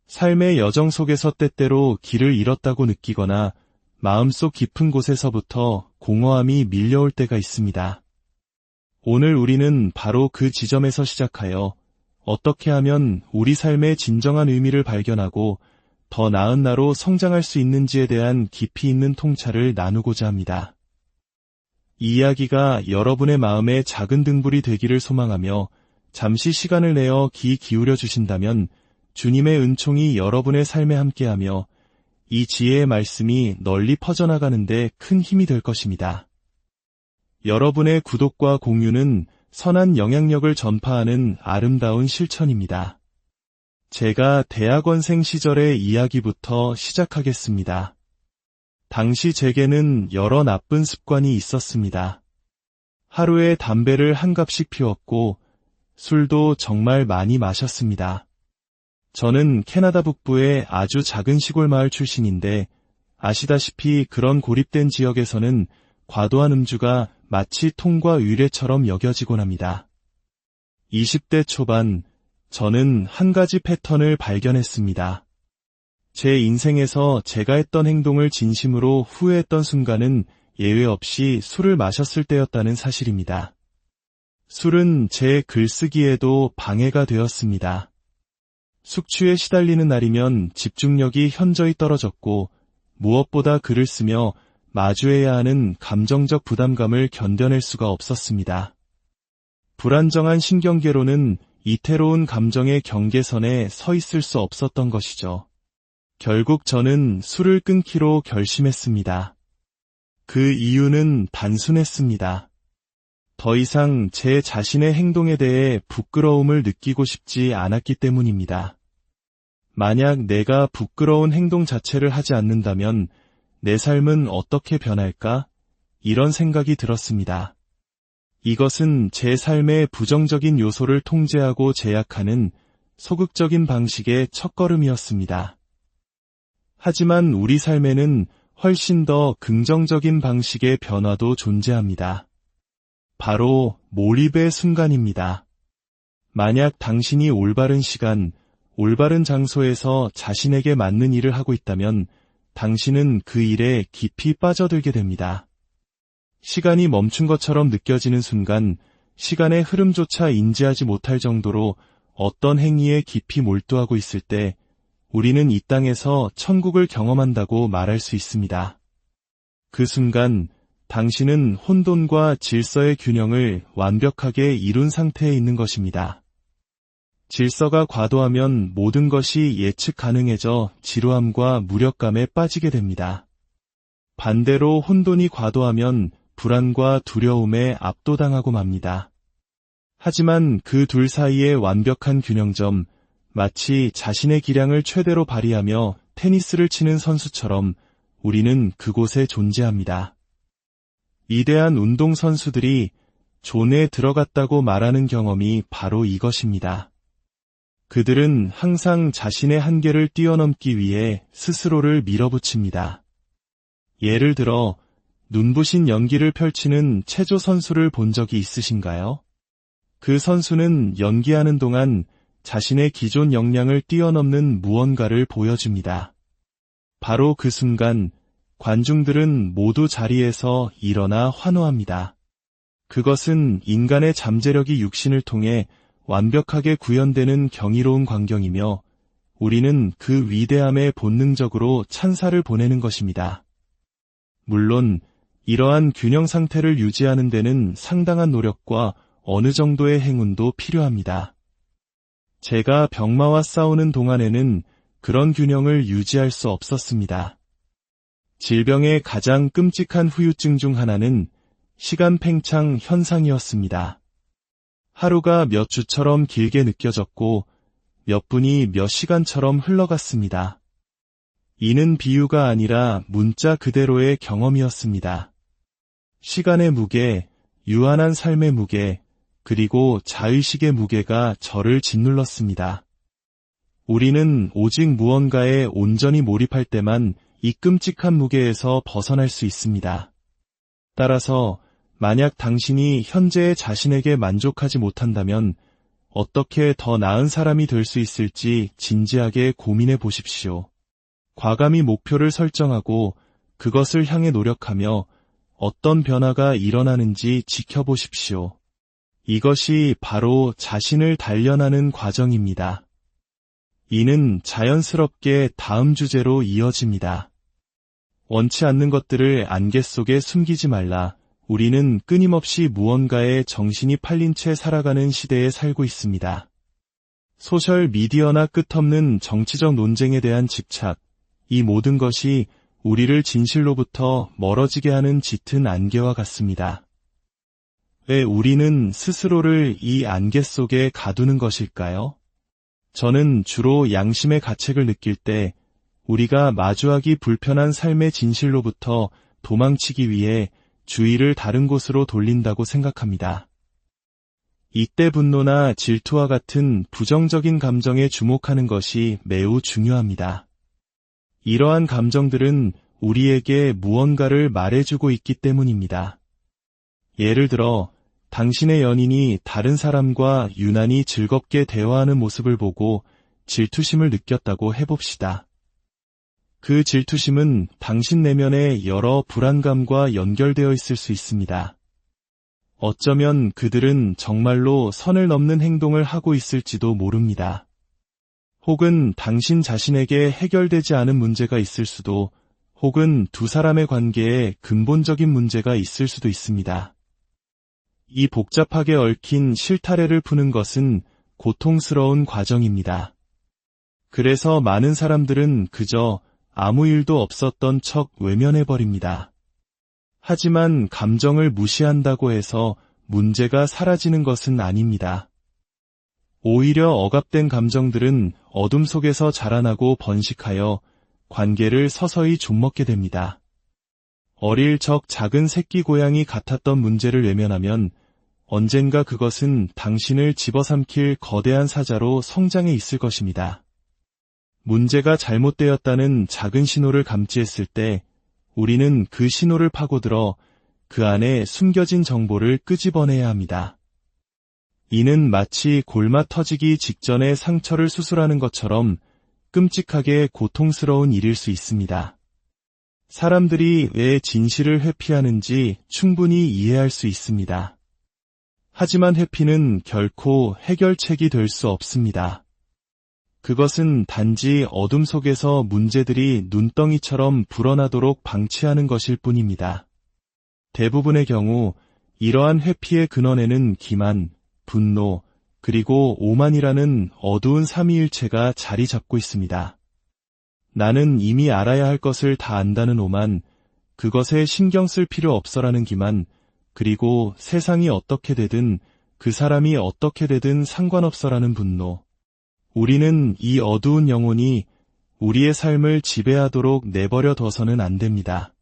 삶의 여정 속에서 때때로 길을 잃었다고 느끼거나 마음속 깊은 곳에서부터 공허함이 밀려올 때가 있습니다. 오늘 우리는 바로 그 지점에서 시작하여 어떻게 하면 우리 삶의 진정한 의미를 발견하고 더 나은 나로 성장할 수 있는지에 대한 깊이 있는 통찰을 나누고자 합니다. 이 이야기가 여러분의 마음에 작은 등불이 되기를 소망하며 잠시 시간을 내어 귀 기울여 주신다면 주님의 은총이 여러분의 삶에 함께하며 이 지혜의 말씀이 널리 퍼져나가는 데 큰 힘이 될 것입니다. 여러분의 구독과 공유는 선한 영향력을 전파하는 아름다운 실천입니다. 제가 대학원생 시절의 이야기부터 시작하겠습니다. 당시 제게는 여러 나쁜 습관이 있었습니다. 하루에 담배를 한 갑씩 피웠고 술도 정말 많이 마셨습니다. 저는 캐나다 북부의 아주 작은 시골 마을 출신인데 아시다시피 그런 고립된 지역에서는 과도한 음주가 마치 통과 의례처럼 여겨지곤 합니다. 20대 초반 저는 한 가지 패턴을 발견했습니다. 제 인생에서 제가 했던 행동을 진심으로 후회했던 순간은 예외 없이 술을 마셨을 때였다는 사실입니다. 술은 제 글쓰기에도 방해가 되었습니다. 숙취에 시달리는 날이면 집중력이 현저히 떨어졌고 무엇보다 글을 쓰며 마주해야 하는 감정적 부담감을 견뎌낼 수가 없었습니다. 불안정한 신경계로는 이태로운 감정의 경계선에 서 있을 수 없었던 것이죠. 결국 저는 술을 끊기로 결심했습니다. 그 이유는 단순했습니다. 더 이상 제 자신의 행동에 대해 부끄러움을 느끼고 싶지 않았기 때문입니다. 만약 내가 부끄러운 행동 자체를 하지 않는다면 내 삶은 어떻게 변할까? 이런 생각이 들었습니다. 이것은 제 삶의 부정적인 요소를 통제하고 제약하는 소극적인 방식의 첫걸음이었습니다. 하지만 우리 삶에는 훨씬 더 긍정적인 방식의 변화도 존재합니다. 바로 몰입의 순간입니다. 만약 당신이 올바른 시간, 올바른 장소에서 자신에게 맞는 일을 하고 있다면 당신은 그 일에 깊이 빠져들게 됩니다. 시간이 멈춘 것처럼 느껴지는 순간 시간의 흐름조차 인지하지 못할 정도로 어떤 행위에 깊이 몰두하고 있을 때 우리는 이 땅에서 천국을 경험한다고 말할 수 있습니다. 그 순간 당신은 혼돈과 질서의 균형을 완벽하게 이룬 상태에 있는 것입니다. 질서가 과도하면 모든 것이 예측 가능해져 지루함과 무력감에 빠지게 됩니다. 반대로 혼돈이 과도하면 불안과 두려움에 압도당하고 맙니다. 하지만 그 둘 사이의 완벽한 균형점, 마치 자신의 기량을 최대로 발휘하며 테니스를 치는 선수처럼 우리는 그곳에 존재합니다. 위대한 운동선수들이 존에 들어갔다고 말하는 경험이 바로 이것입니다. 그들은 항상 자신의 한계를 뛰어넘기 위해 스스로를 밀어붙입니다. 예를 들어 눈부신 연기를 펼치는 체조 선수를 본 적이 있으신가요? 그 선수는 연기하는 동안 자신의 기존 역량을 뛰어넘는 무언가를 보여줍니다. 바로 그 순간 관중들은 모두 자리에서 일어나 환호합니다. 그것은 인간의 잠재력이 육신을 통해 완벽하게 구현되는 경이로운 광경이며 우리는 그 위대함에 본능적으로 찬사를 보내는 것입니다. 물론 이러한 균형 상태를 유지하는 데는 상당한 노력과 어느 정도의 행운도 필요합니다. 제가 병마와 싸우는 동안에는 그런 균형을 유지할 수 없었습니다. 질병의 가장 끔찍한 후유증 중 하나는 시간 팽창 현상이었습니다. 하루가 몇 주처럼 길게 느껴졌고 몇 분이 몇 시간처럼 흘러갔습니다. 이는 비유가 아니라 문자 그대로의 경험이었습니다. 시간의 무게, 유한한 삶의 무게, 그리고 자의식의 무게가 저를 짓눌렀습니다. 우리는 오직 무언가에 온전히 몰입할 때만 이 끔찍한 무게에서 벗어날 수 있습니다. 따라서 만약 당신이 현재의 자신에게 만족하지 못한다면 어떻게 더 나은 사람이 될 수 있을지 진지하게 고민해 보십시오. 과감히 목표를 설정하고 그것을 향해 노력하며 어떤 변화가 일어나는지 지켜보십시오. 이것이 바로 자신을 단련하는 과정입니다. 이는 자연스럽게 다음 주제로 이어집니다. 원치 않는 것들을 안개 속에 숨기지 말라. 우리는 끊임없이 무언가에 정신이 팔린 채 살아가는 시대에 살고 있습니다. 소셜 미디어나 끝없는 정치적 논쟁에 대한 집착, 이 모든 것이 우리를 진실로부터 멀어지게 하는 짙은 안개와 같습니다. 왜 우리는 스스로를 이 안개 속에 가두는 것일까요? 저는 주로 양심의 가책을 느낄 때 우리가 마주하기 불편한 삶의 진실로부터 도망치기 위해 주의를 다른 곳으로 돌린다고 생각합니다. 이때 분노나 질투와 같은 부정적인 감정에 주목하는 것이 매우 중요합니다. 이러한 감정들은 우리에게 무언가를 말해주고 있기 때문입니다. 예를 들어, 당신의 연인이 다른 사람과 유난히 즐겁게 대화하는 모습을 보고 질투심을 느꼈다고 해봅시다. 그 질투심은 당신 내면의 여러 불안감과 연결되어 있을 수 있습니다. 어쩌면 그들은 정말로 선을 넘는 행동을 하고 있을지도 모릅니다. 혹은 당신 자신에게 해결되지 않은 문제가 있을 수도, 혹은 두 사람의 관계에 근본적인 문제가 있을 수도 있습니다. 이 복잡하게 얽힌 실타래를 푸는 것은 고통스러운 과정입니다. 그래서 많은 사람들은 그저 아무 일도 없었던 척 외면해버립니다. 하지만 감정을 무시한다고 해서 문제가 사라지는 것은 아닙니다. 오히려 억압된 감정들은 어둠 속에서 자라나고 번식하여 관계를 서서히 좀먹게 됩니다. 어릴 적 작은 새끼 고양이 같았던 문제를 외면하면 언젠가 그것은 당신을 집어삼킬 거대한 사자로 성장해 있을 것입니다. 문제가 잘못되었다는 작은 신호를 감지했을 때 우리는 그 신호를 파고들어 그 안에 숨겨진 정보를 끄집어내야 합니다. 이는 마치 골마 터지기 직전에 상처를 수술하는 것처럼 끔찍하게 고통스러운 일일 수 있습니다. 사람들이 왜 진실을 회피하는지 충분히 이해할 수 있습니다. 하지만 회피는 결코 해결책이 될 수 없습니다. 그것은 단지 어둠 속에서 문제들이 눈덩이처럼 불어나도록 방치하는 것일 뿐입니다. 대부분의 경우 이러한 회피의 근원에는 기만, 분노, 그리고 오만이라는 어두운 삼위일체가 자리 잡고 있습니다. 나는 이미 알아야 할 것을 다 안다는 오만, 그것에 신경 쓸 필요 없어라는 기만, 그리고 세상이 어떻게 되든 그 사람이 어떻게 되든 상관없어라는 분노. 우리는 이 어두운 영혼이 우리의 삶을 지배하도록 내버려 둬서는 안 됩니다.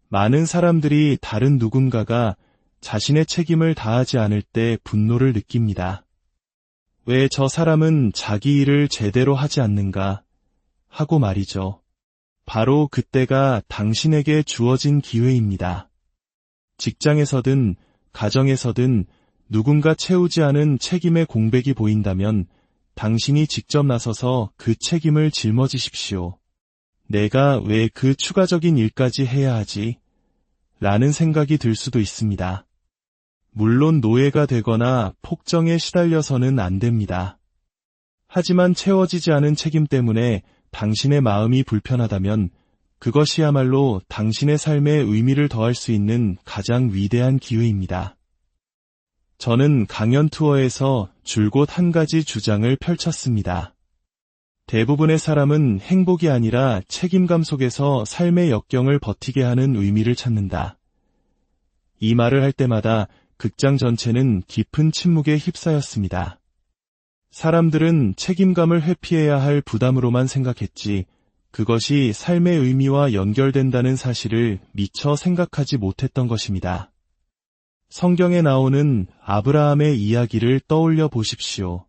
많은 사람들이 다른 누군가가 자신의 책임을 다하지 않을 때 분노를 느낍니다. 왜 저 사람은 자기 일을 제대로 하지 않는가 하고 말이죠. 바로 그때가 당신에게 주어진 기회입니다. 직장에서든 가정에서든 누군가 채우지 않은 책임의 공백이 보인다면 당신이 직접 나서서 그 책임을 짊어지십시오. 내가 왜 그 추가적인 일까지 해야 하지? 라는 생각이 들 수도 있습니다. 물론 노예가 되거나 폭정에 시달려서는 안 됩니다. 하지만 채워지지 않은 책임 때문에 당신의 마음이 불편하다면 그것이야말로 당신의 삶에 의미를 더할 수 있는 가장 위대한 기회입니다. 저는 강연 투어에서 줄곧 한 가지 주장을 펼쳤습니다. 대부분의 사람은 행복이 아니라 책임감 속에서 삶의 역경을 버티게 하는 의미를 찾는다. 이 말을 할 때마다 극장 전체는 깊은 침묵에 휩싸였습니다. 사람들은 책임감을 회피해야 할 부담으로만 생각했지, 그것이 삶의 의미와 연결된다는 사실을 미처 생각하지 못했던 것입니다. 성경에 나오는 아브라함의 이야기를 떠올려 보십시오.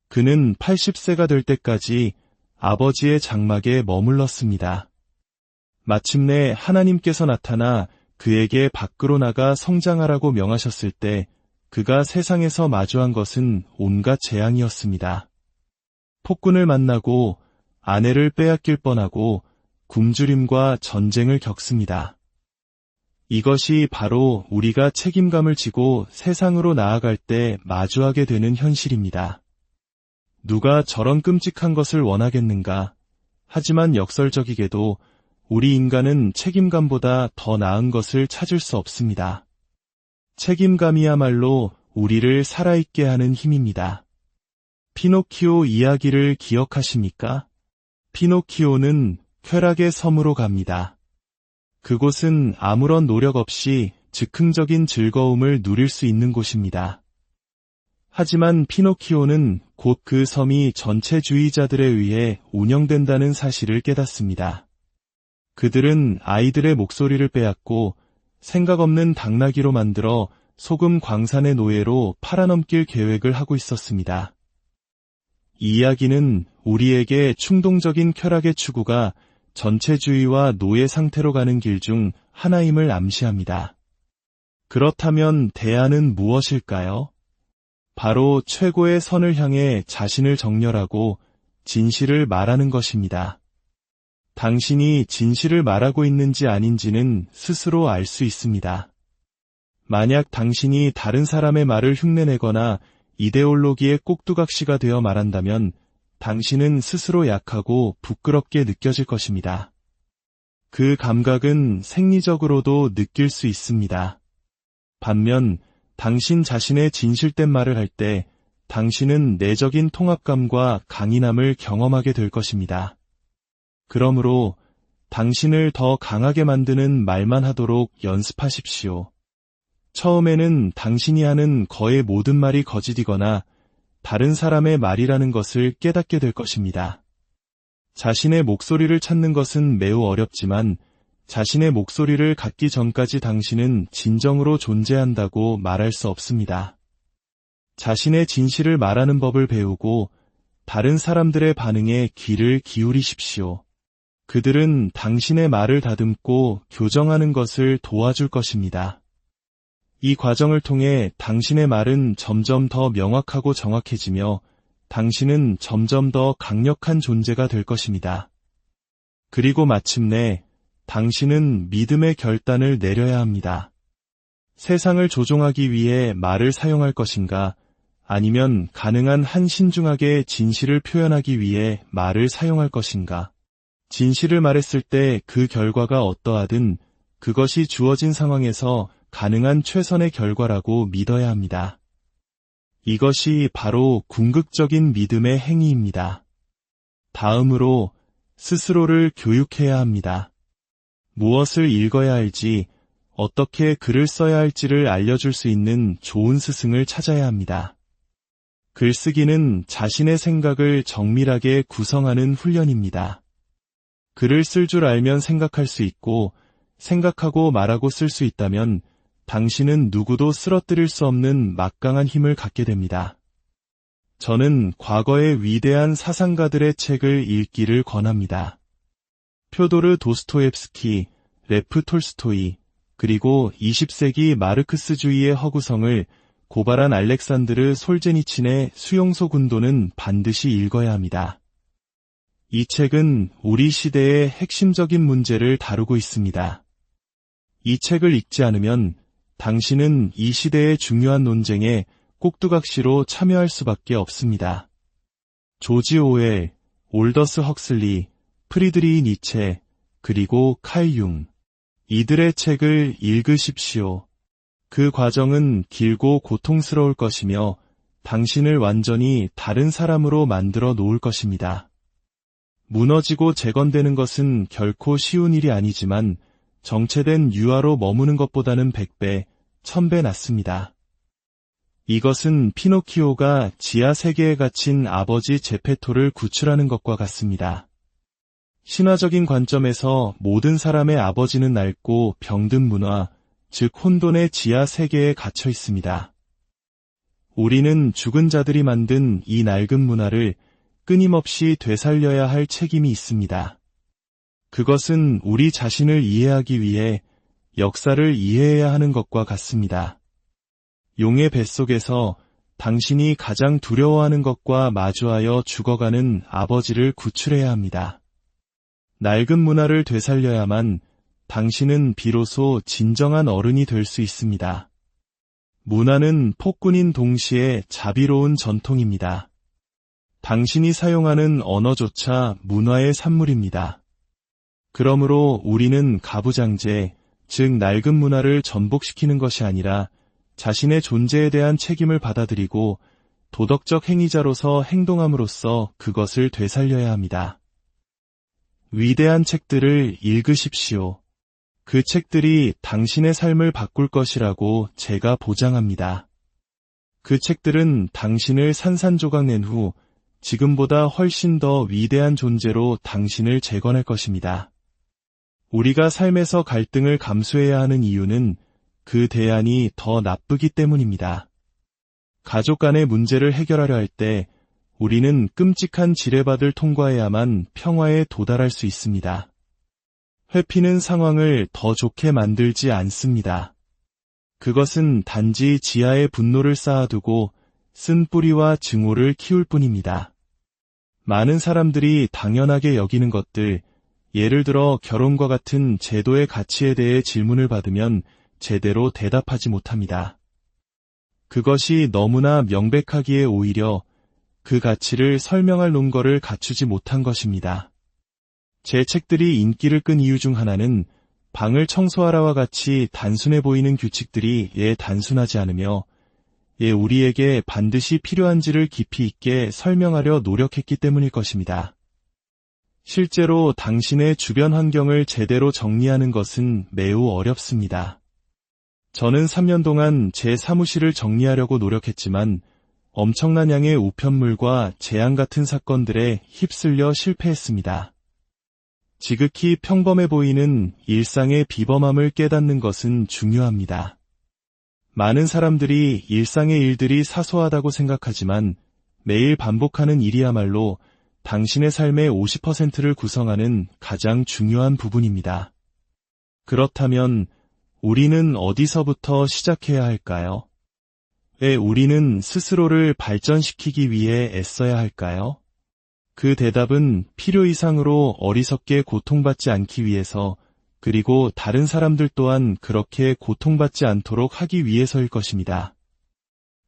그는 80세가 될 때까지 아버지의 장막에 머물렀습니다. 마침내 하나님께서 나타나 그에게 밖으로 나가 성장하라고 명하셨을 때 그가 세상에서 마주한 것은 온갖 재앙이었습니다. 폭군을 만나고 아내를 빼앗길 뻔하고 굶주림과 전쟁을 겪습니다. 이것이 바로 우리가 책임감을 지고 세상으로 나아갈 때 마주하게 되는 현실입니다. 누가 저런 끔찍한 것을 원하겠는가? 하지만 역설적이게도 우리 인간은 책임감보다 더 나은 것을 찾을 수 없습니다. 책임감이야말로 우리를 살아있게 하는 힘입니다. 피노키오 이야기를 기억하십니까? 피노키오는 쾌락의 섬으로 갑니다. 그곳은 아무런 노력 없이 즉흥적인 즐거움을 누릴 수 있는 곳입니다. 하지만 피노키오는 곧 그 섬이 전체주의자들에 의해 운영된다는 사실을 깨닫습니다. 그들은 아이들의 목소리를 빼앗고 생각 없는 당나귀로 만들어 소금 광산의 노예로 팔아넘길 계획을 하고 있었습니다. 이 이야기는 우리에게 충동적인 쾌락의 추구가 전체주의와 노예 상태로 가는 길 중 하나임을 암시합니다. 그렇다면 대안은 무엇일까요? 바로 최고의 선을 향해 자신을 정렬하고 진실을 말하는 것입니다. 당신이 진실을 말하고 있는지 아닌지는 스스로 알 수 있습니다. 만약 당신이 다른 사람의 말을 흉내내거나 이데올로기의 꼭두각시가 되어 말한다면 당신은 스스로 약하고 부끄럽게 느껴질 것입니다. 그 감각은 생리적으로도 느낄 수 있습니다. 반면 당신 자신의 진실된 말을 할 때 당신은 내적인 통합감과 강인함을 경험하게 될 것입니다. 그러므로 당신을 더 강하게 만드는 말만 하도록 연습하십시오. 처음에는 당신이 하는 거의 모든 말이 거짓이거나 다른 사람의 말이라는 것을 깨닫게 될 것입니다. 자신의 목소리를 찾는 것은 매우 어렵지만 자신의 목소리를 갖기 전까지 당신은 진정으로 존재한다고 말할 수 없습니다. 자신의 진실을 말하는 법을 배우고 다른 사람들의 반응에 귀를 기울이십시오. 그들은 당신의 말을 다듬고 교정하는 것을 도와줄 것입니다. 이 과정을 통해 당신의 말은 점점 더 명확하고 정확해지며 당신은 점점 더 강력한 존재가 될 것입니다. 그리고 마침내 당신은 믿음의 결단을 내려야 합니다. 세상을 조종하기 위해 말을 사용할 것인가, 아니면 가능한 한 신중하게 진실을 표현하기 위해 말을 사용할 것인가. 진실을 말했을 때 그 결과가 어떠하든 그것이 주어진 상황에서 가능한 최선의 결과라고 믿어야 합니다. 이것이 바로 궁극적인 믿음의 행위입니다. 다음으로 스스로를 교육해야 합니다. 무엇을 읽어야 할지, 어떻게 글을 써야 할지를 알려줄 수 있는 좋은 스승을 찾아야 합니다. 글쓰기는 자신의 생각을 정밀하게 구성하는 훈련입니다. 글을 쓸 줄 알면 생각할 수 있고, 생각하고 말하고 쓸 수 있다면 당신은 누구도 쓰러뜨릴 수 없는 막강한 힘을 갖게 됩니다. 저는 과거의 위대한 사상가들의 책을 읽기를 권합니다. 표도르 도스토옙스키, 레프 톨스토이, 그리고 20세기 마르크스주의의 허구성을 고발한 알렉산드르 솔제니친의 수용소 군도는 반드시 읽어야 합니다. 이 책은 우리 시대의 핵심적인 문제를 다루고 있습니다. 이 책을 읽지 않으면 당신은 이 시대의 중요한 논쟁에 꼭두각시로 참여할 수밖에 없습니다. 조지 오웰, 올더스 헉슬리, 프리드리히 니체, 그리고 칼 융. 이들의 책을 읽으십시오. 그 과정은 길고 고통스러울 것이며 당신을 완전히 다른 사람으로 만들어 놓을 것입니다. 무너지고 재건되는 것은 결코 쉬운 일이 아니지만 정체된 유아로 머무는 것보다는 100배, 1000배 낫습니다. 이것은 피노키오가 지하 세계에 갇힌 아버지 제페토를 구출하는 것과 같습니다. 신화적인 관점에서 모든 사람의 아버지는 낡고 병든 문화, 즉 혼돈의 지하 세계에 갇혀 있습니다. 우리는 죽은 자들이 만든 이 낡은 문화를 끊임없이 되살려야 할 책임이 있습니다. 그것은 우리 자신을 이해하기 위해 역사를 이해해야 하는 것과 같습니다. 용의 뱃속에서 당신이 가장 두려워하는 것과 마주하여 죽어가는 아버지를 구출해야 합니다. 낡은 문화를 되살려야만 당신은 비로소 진정한 어른이 될 수 있습니다. 문화는 폭군인 동시에 자비로운 전통입니다. 당신이 사용하는 언어조차 문화의 산물입니다. 그러므로 우리는 가부장제, 즉 낡은 문화를 전복시키는 것이 아니라 자신의 존재에 대한 책임을 받아들이고 도덕적 행위자로서 행동함으로써 그것을 되살려야 합니다. 위대한 책들을 읽으십시오. 그 책들이 당신의 삶을 바꿀 것이라고 제가 보장합니다. 그 책들은 당신을 산산조각 낸 후 지금보다 훨씬 더 위대한 존재로 당신을 재건할 것입니다. 우리가 삶에서 갈등을 감수해야 하는 이유는 그 대안이 더 나쁘기 때문입니다. 가족 간의 문제를 해결하려 할 때 우리는 끔찍한 지뢰밭을 통과해야만 평화에 도달할 수 있습니다. 회피는 상황을 더 좋게 만들지 않습니다. 그것은 단지 지하에 분노를 쌓아두고 쓴 뿌리와 증오를 키울 뿐입니다. 많은 사람들이 당연하게 여기는 것들, 예를 들어 결혼과 같은 제도의 가치에 대해 질문을 받으면 제대로 대답하지 못합니다. 그것이 너무나 명백하기에 오히려 그 가치를 설명할 논거를 갖추지 못한 것입니다. 제 책들이 인기를 끈 이유 중 하나는 방을 청소하라와 같이 단순해 보이는 규칙들이 단순하지 않으며 우리에게 반드시 필요한지를 깊이 있게 설명하려 노력했기 때문일 것입니다. 실제로 당신의 주변 환경을 제대로 정리하는 것은 매우 어렵습니다. 저는 3년 동안 제 사무실을 정리하려고 노력했지만 엄청난 양의 우편물과 재앙 같은 사건들에 휩쓸려 실패했습니다. 지극히 평범해 보이는 일상의 비범함을 깨닫는 것은 중요합니다. 많은 사람들이 일상의 일들이 사소하다고 생각하지만 매일 반복하는 일이야말로 당신의 삶의 50%를 구성하는 가장 중요한 부분입니다. 그렇다면 우리는 어디서부터 시작해야 할까요? 왜 우리는 스스로를 발전시키기 위해 애써야 할까요? 그 대답은 필요 이상으로 어리석게 고통받지 않기 위해서, 그리고 다른 사람들 또한 그렇게 고통받지 않도록 하기 위해서일 것입니다.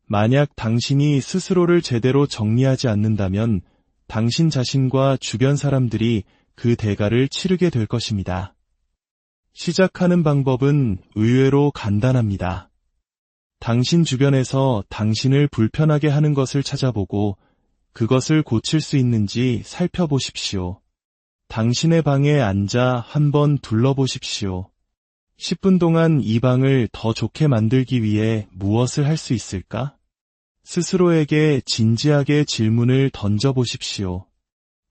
만약 당신이 스스로를 제대로 정리하지 않는다면 당신 자신과 주변 사람들이 그 대가를 치르게 될 것입니다. 시작하는 방법은 의외로 간단합니다. 당신 주변에서 당신을 불편하게 하는 것을 찾아보고 그것을 고칠 수 있는지 살펴보십시오. 당신의 방에 앉아 한번 둘러보십시오. 10분 동안 이 방을 더 좋게 만들기 위해 무엇을 할 수 있을까? 스스로에게 진지하게 질문을 던져보십시오.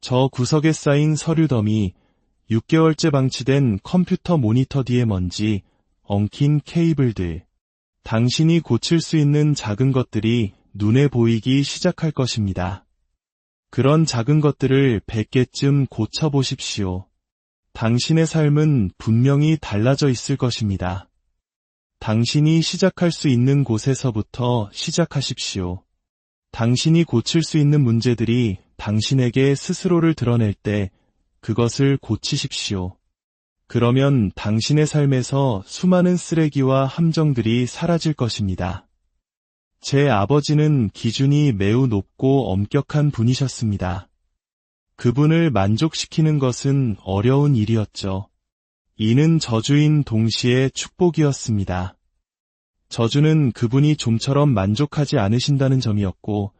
저 구석에 쌓인 서류 더미, 6개월째 방치된 컴퓨터 모니터 뒤에 먼지, 엉킨 케이블들. 당신이 고칠 수 있는 작은 것들이 눈에 보이기 시작할 것입니다. 그런 작은 것들을 100개쯤 고쳐보십시오. 당신의 삶은 분명히 달라져 있을 것입니다. 당신이 시작할 수 있는 곳에서부터 시작하십시오. 당신이 고칠 수 있는 문제들이 당신에게 스스로를 드러낼 때 그것을 고치십시오. 그러면 당신의 삶에서 수많은 쓰레기와 함정들이 사라질 것입니다. 제 아버지는 기준이 매우 높고 엄격한 분이셨습니다. 그분을 만족시키는 것은 어려운 일이었죠. 이는 저주인 동시에 축복이었습니다. 저주는 그분이 좀처럼 만족하지 않으신다는 점이었고,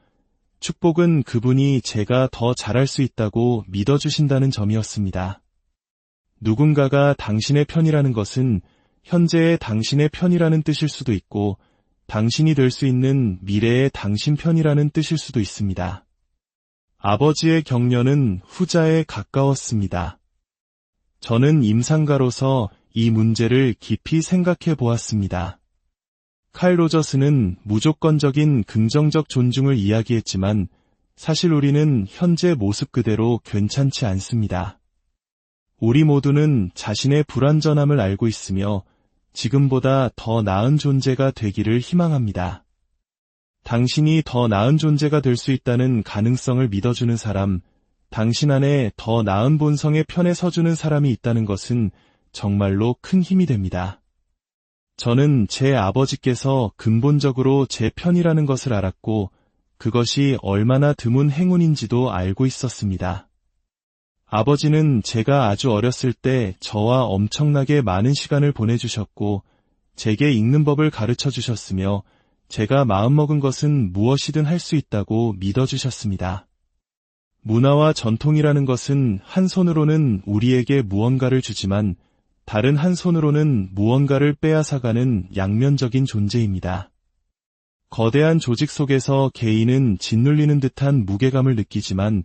축복은 그분이 제가 더 잘할 수 있다고 믿어주신다는 점이었습니다. 누군가가 당신의 편이라는 것은 현재의 당신의 편이라는 뜻일 수도 있고, 당신이 될 수 있는 미래의 당신 편이라는 뜻일 수도 있습니다. 아버지의 격려는 후자에 가까웠습니다. 저는 임상가로서 이 문제를 깊이 생각해 보았습니다. 칼 로저스는 무조건적인 긍정적 존중을 이야기했지만 사실 우리는 현재 모습 그대로 괜찮지 않습니다. 우리 모두는 자신의 불완전함을 알고 있으며 지금보다 더 나은 존재가 되기를 희망합니다. 당신이 더 나은 존재가 될 수 있다는 가능성을 믿어주는 사람, 당신 안에 더 나은 본성의 편에 서주는 사람이 있다는 것은 정말로 큰 힘이 됩니다. 저는 제 아버지께서 근본적으로 제 편이라는 것을 알았고 그것이 얼마나 드문 행운인지도 알고 있었습니다. 아버지는 제가 아주 어렸을 때 저와 엄청나게 많은 시간을 보내주셨고 제게 읽는 법을 가르쳐 주셨으며 제가 마음먹은 것은 무엇이든 할 수 있다고 믿어주셨습니다. 문화와 전통이라는 것은 한 손으로는 우리에게 무언가를 주지만 다른 한 손으로는 무언가를 빼앗아가는 양면적인 존재입니다. 거대한 조직 속에서 개인은 짓눌리는 듯한 무게감을 느끼지만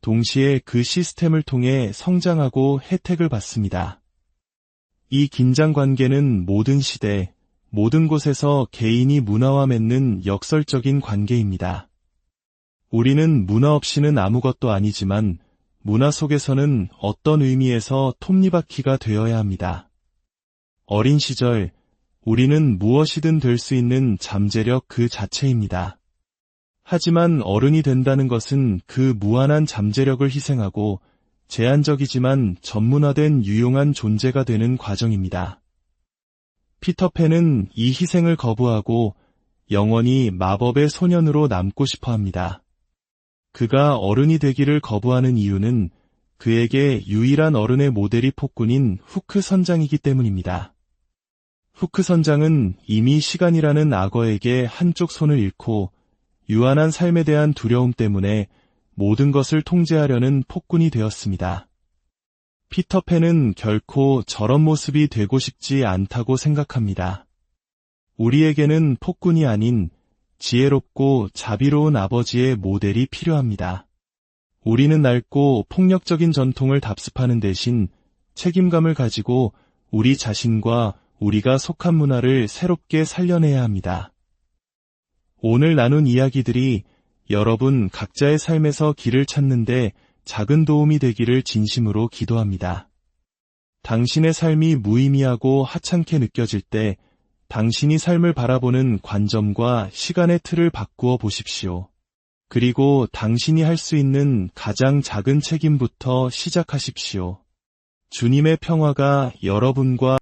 동시에 그 시스템을 통해 성장하고 혜택을 받습니다. 이 긴장 관계는 모든 시대, 모든 곳에서 개인이 문화와 맺는 역설적인 관계입니다. 우리는 문화 없이는 아무것도 아니지만 문화 속에서는 어떤 의미에서 톱니바퀴가 되어야 합니다. 어린 시절, 우리는 무엇이든 될 수 있는 잠재력 그 자체입니다. 하지만 어른이 된다는 것은 그 무한한 잠재력을 희생하고 제한적이지만 전문화된 유용한 존재가 되는 과정입니다. 피터팬은 이 희생을 거부하고 영원히 마법의 소년으로 남고 싶어 합니다. 그가 어른이 되기를 거부하는 이유는 그에게 유일한 어른의 모델이 폭군인 후크 선장이기 때문입니다. 후크 선장은 이미 시간이라는 악어에게 한쪽 손을 잃고 유한한 삶에 대한 두려움 때문에 모든 것을 통제하려는 폭군이 되었습니다. 피터팬은 결코 저런 모습이 되고 싶지 않다고 생각합니다. 우리에게는 폭군이 아닌 지혜롭고 자비로운 아버지의 모델이 필요합니다. 우리는 낡고 폭력적인 전통을 답습하는 대신 책임감을 가지고 우리 자신과 우리가 속한 문화를 새롭게 살려내야 합니다. 오늘 나눈 이야기들이 여러분 각자의 삶에서 길을 찾는데 작은 도움이 되기를 진심으로 기도합니다. 당신의 삶이 무의미하고 하찮게 느껴질 때 당신이 삶을 바라보는 관점과 시간의 틀을 바꾸어 보십시오. 그리고 당신이 할 수 있는 가장 작은 책임부터 시작하십시오. 주님의 평화가 여러분과